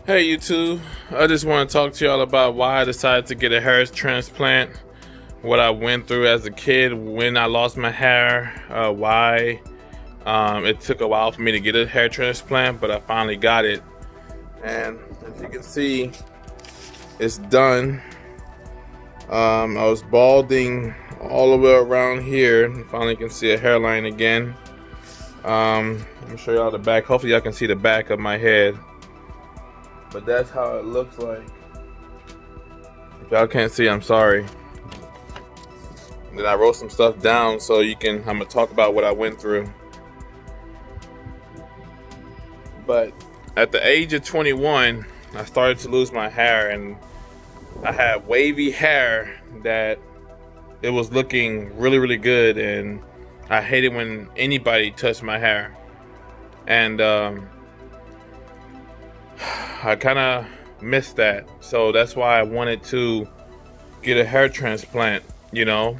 Hey YouTube, I just want to talk to y'all about why I decided to get a hair transplant, what I went through as a kid when I lost my hair, why it took a while for me to get a hair transplant, but I finally got it. And as you can see, it's done. I was balding all the way around here. You finally can see a hairline again. Let me show y'all the back. Hopefully y'all can see the back of my head. But that's how it looks like. If y'all can't see, I'm sorry. And then I wrote some stuff down so I'm gonna talk about what I went through. But at the age of 21, I started to lose my hair, and I had wavy hair that it was looking really, really good, and I hated when anybody touched my hair. And I kind of missed that, so that's why I wanted to get a hair transplant. You know,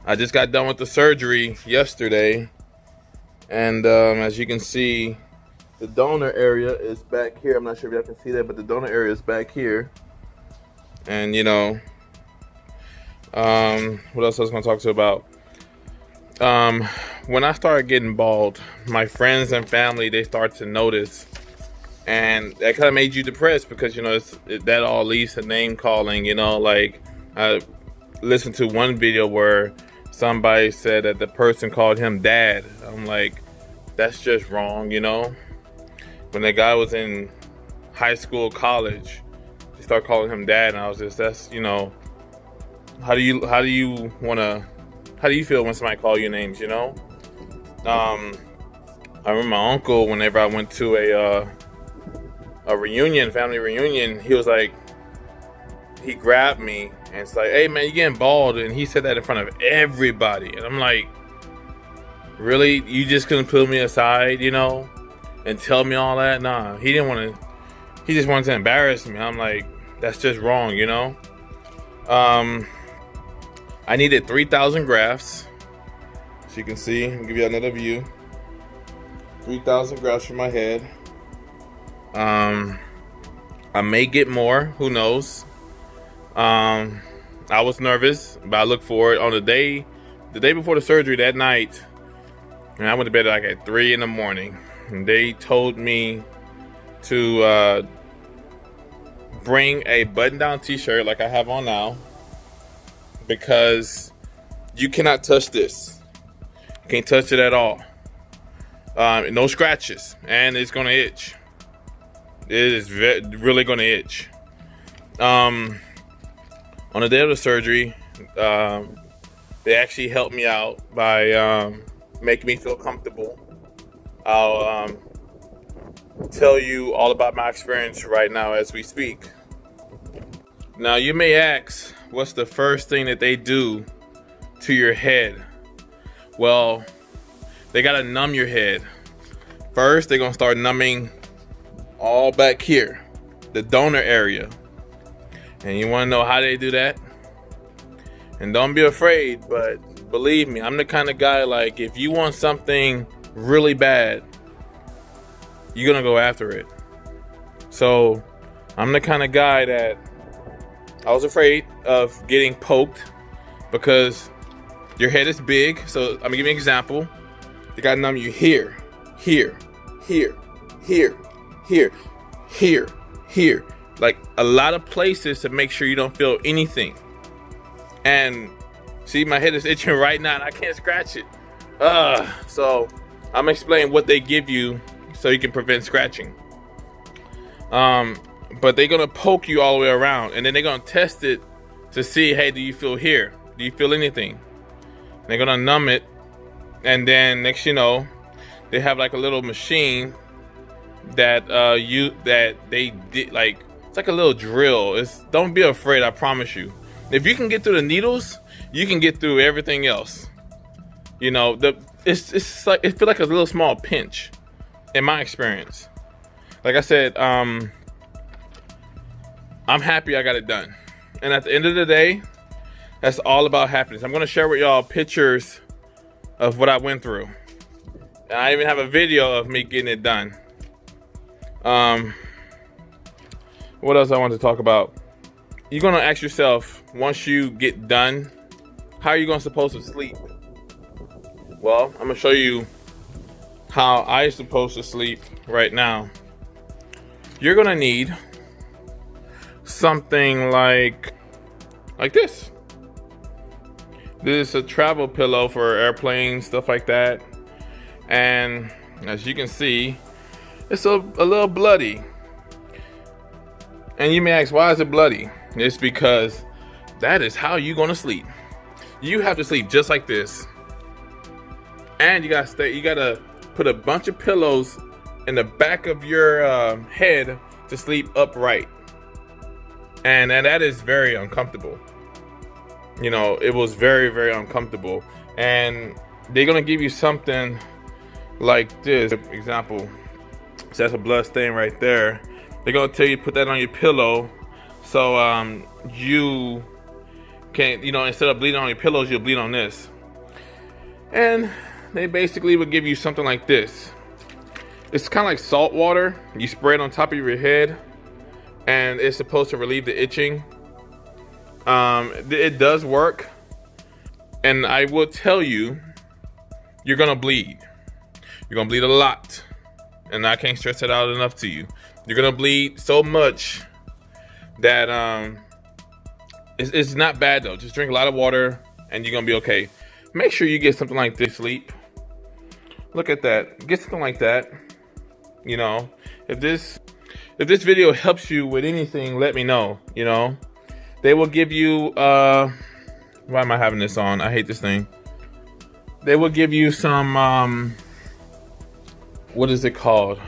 I just got done with the surgery yesterday, and as you can see, the donor area is back here. I'm not sure if y'all can see that, but the donor area is back here. And you know, what else I was going to talk to you about? When I started getting bald, my friends and family, they start to notice. And that kind of made you depressed because, you know, that all leads to name calling. You know, like I listened to one video where somebody said that the person called him dad. I'm like, that's just wrong, you know. When the guy was in high school, college, they start calling him dad, and I was just, that's, you know, how do you feel when somebody call you names, you know? I remember my uncle, whenever I went to a family reunion, he was like, he grabbed me and it's like, hey man, you getting bald? And he said that in front of everybody. And I'm like, really? You just couldn't pull me aside, you know, and tell me all that? Nah, he just wanted to embarrass me. I'm like, that's just wrong, you know? I needed 3,000 grafts. As you can see, I'll give you another view. 3,000 grafts for my head. I may get more, who knows. I was nervous, but I looked forward. On the day before the surgery, that night, and I went to bed like at 3 in the morning, and they told me to bring a button-down t-shirt like I have on now, because you cannot touch this. You can't touch it at all. No scratches, and it's gonna itch. It is really gonna itch. On the day of the surgery, they actually helped me out by making me feel comfortable. I'll tell you all about my experience right now as we speak. Now you may ask, what's the first thing that they do to your head? Well, they gotta numb your head. First, they're gonna start numbing all back here, the donor area. And you wanna know how they do that? And don't be afraid, but believe me, I'm the kind of guy, like, if you want something really bad, you're gonna go after it. So I'm the kind of guy that I was afraid of getting poked because your head is big. So I'm gonna give you an example. They gotta numb you here, here, here, here, here, here, like a lot of places to make sure you don't feel anything. And see, my head is itching right now and I can't scratch it. So I'm explaining what they give you so you can prevent scratching. But they're gonna poke you all the way around, and then they're gonna test it to see, hey, do you feel here? Do you feel anything? And they're gonna numb it, and then next you know, they have like a little machine that they did, like, it's like a little drill. Don't be afraid, I promise you. If you can get through the needles, you can get through everything else. You know, it's like, it feels like a little small pinch in my experience. Like I said, I'm happy I got it done. And at the end of the day, that's all about happiness. I'm gonna share with y'all pictures of what I went through. And I even have a video of me getting it done. What else I want to talk about? You're gonna ask yourself, once you get done, how are you gonna supposed to sleep? Well, I'm gonna show you how I'm supposed to sleep right now. You're gonna need something like this. This is a travel pillow for airplanes, stuff like that. And as you can see, it's a little bloody. And you may ask, why is it bloody? It's because that is how you're gonna sleep. You have to sleep just like this. And you gotta put a bunch of pillows in the back of your head to sleep upright. And that is very uncomfortable. You know, it was very, very uncomfortable. And they're gonna give you something like this. Example, so that's a blood stain right there. They're gonna tell you to put that on your pillow, so you can, you know, instead of bleeding on your pillows, you'll bleed on this. And they basically would give you something like this. It's kind of like salt water. You spray it on top of your head, and it's supposed to relieve the itching. It does work, and I will tell you, you're gonna bleed. You're gonna bleed a lot, and I can't stress it out enough to you. You're gonna bleed so much that it's not bad though. Just drink a lot of water, and you're gonna be okay. Make sure you get something like this. Sleep. Look at that. Get something like that. You know, if this video helps you with anything, let me know. You know, they will give you. Why am I having this on? I hate this thing. They will give you some. What is it called?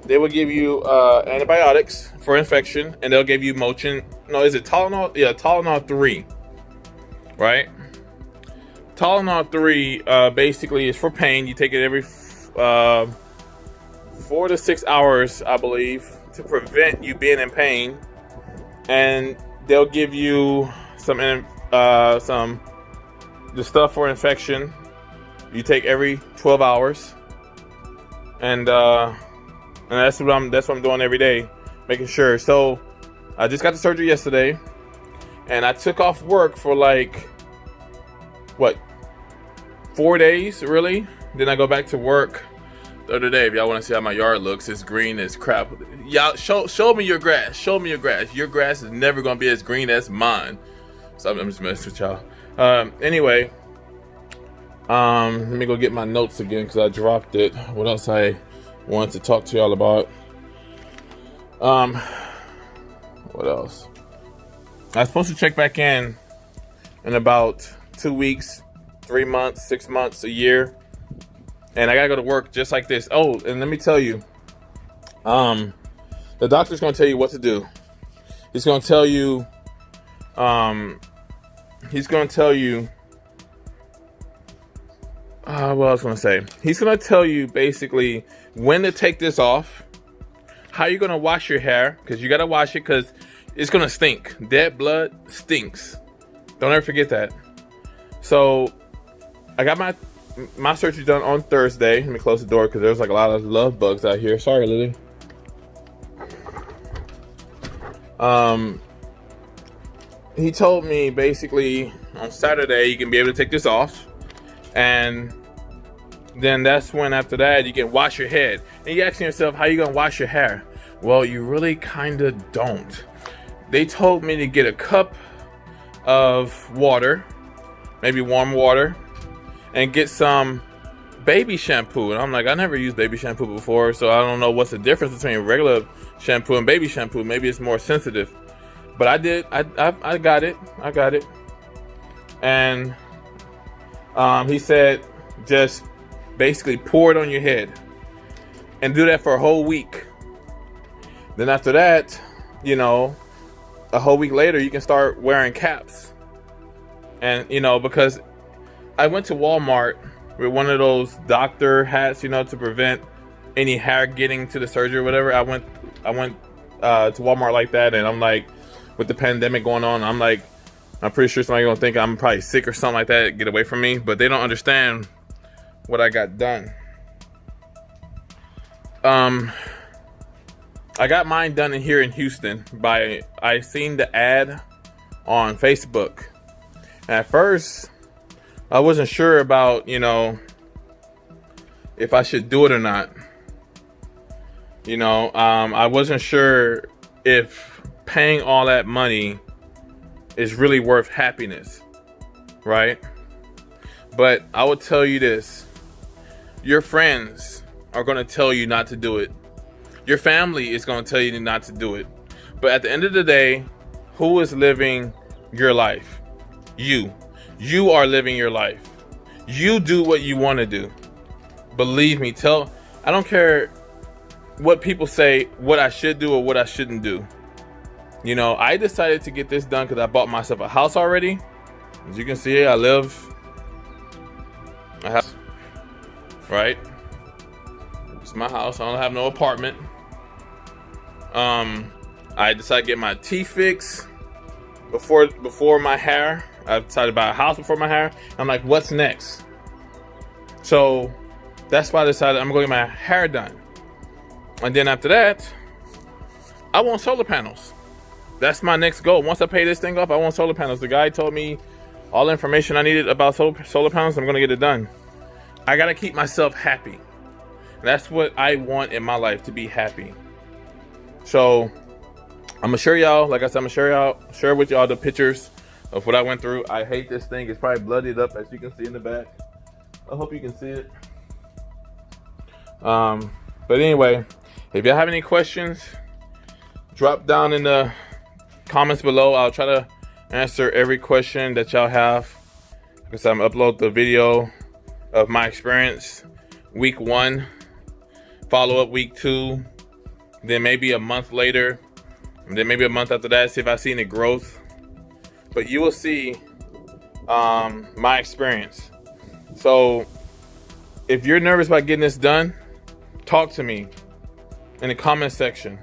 They will give you antibiotics for infection, and they'll give you Motrin. No, is it Tylenol? Yeah, Tylenol 3. Right? Tylenol 3 basically is for pain. You take it every 4 to 6 hours, I believe, to prevent you being in pain. And they'll give you the stuff for infection. You take every 12 hours. And that's what I'm doing every day, making sure. So I just got the surgery yesterday, and I took off work for like 4 days really. Then I go back to work the other day. If y'all want to see how my yard looks, it's green as crap. Y'all show me your grass. Show me your grass. Your grass is never gonna be as green as mine. So I'm just messing with y'all. Anyway, let me go get my notes again because I dropped it. What else I wanted to talk to y'all about? What else? I was supposed to check back in about 2 weeks, 3 months, 6 months, a year, and I gotta go to work just like this. Oh, and let me tell you, the doctor's gonna tell you what to do. He's gonna tell you, what I was gonna say. He's gonna tell you basically when to take this off, how you're gonna wash your hair, because you gotta wash it because it's gonna stink. Dead blood stinks. Don't ever forget that. So I got my surgery done on Thursday. Let me close the door because there's like a lot of love bugs out here. Sorry, Lily. He told me basically on Saturday you can be able to take this off, and then that's when after that you can wash your head. And you're asking yourself, how you gonna wash your hair? Well, you really kind of don't. They told me to get a cup of water, maybe warm water, and get some baby shampoo. And I'm like, I never used baby shampoo before, so I don't know what's the difference between regular shampoo and baby shampoo. Maybe it's more sensitive. But I did. I got it. I got it. And he said, just basically pour it on your head and do that for a whole week. Then after that, you know, a whole week later, you can start wearing caps. And, you know, because I went to Walmart with one of those doctor hats, you know, to prevent any hair getting to the surgery or whatever. I went to Walmart like that, and I'm like, with the pandemic going on, I'm pretty sure somebody's gonna think I'm probably sick or something like that, get away from me. But they don't understand what I got done. I got mine done in here in Houston I seen the ad on Facebook. At first, I wasn't sure about, if I should do it or not. I wasn't sure if paying all that money is really worth happiness, right? But I will tell you this. Your friends are going to tell you not to do it. Your family is going to tell you not to do it. But at the end of the day, who is living your life? You. You are living your life. You do what you want to do. Believe me, I don't care what people say, what I should do or what I shouldn't do. I decided to get this done because I bought myself a house already. As you can see, I live a house, right? It's my house. I don't have no apartment. I decided to get my teeth fixed before my hair. I decided to buy a house before my hair. I'm like, what's next? So that's why I decided I'm going to get my hair done. And then after that, I want solar panels. That's my next goal. Once I pay this thing off, I want solar panels. The guy told me all the information I needed about solar panels. I'm going to get it done. I got to keep myself happy. That's what I want in my life, to be happy. So I'm going to share y'all, like I said, I'm going to share with y'all the pictures of what I went through. I hate this thing. It's probably bloodied up, as you can see in the back. I hope you can see it. But anyway, if y'all have any questions, drop down in the comments below. I'll try to answer every question that y'all have, because I'm gonna upload the video of my experience week 1, follow up week 2, then maybe a month later, and then maybe a month after that, see if I see any growth. But you will see my experience. So if you're nervous about getting this done, talk to me in the comment section.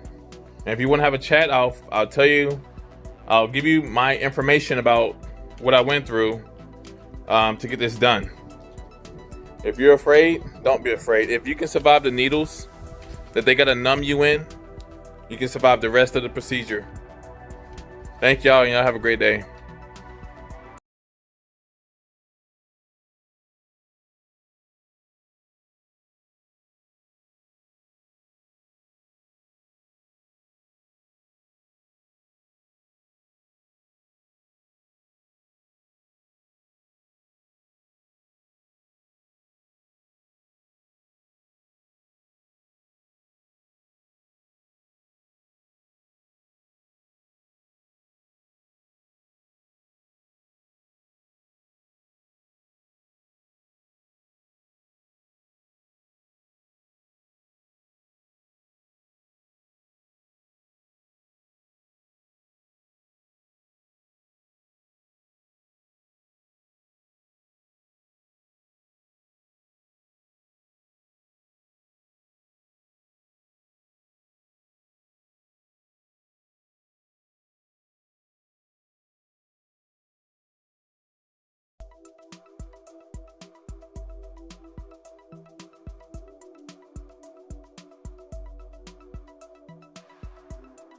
And if you want to have a chat, I'll tell you, I'll give you my information about what I went through to get this done. If you're afraid, don't be afraid. If you can survive the needles that they gotta numb you in, you can survive the rest of the procedure. Thank y'all, and y'all have a great day.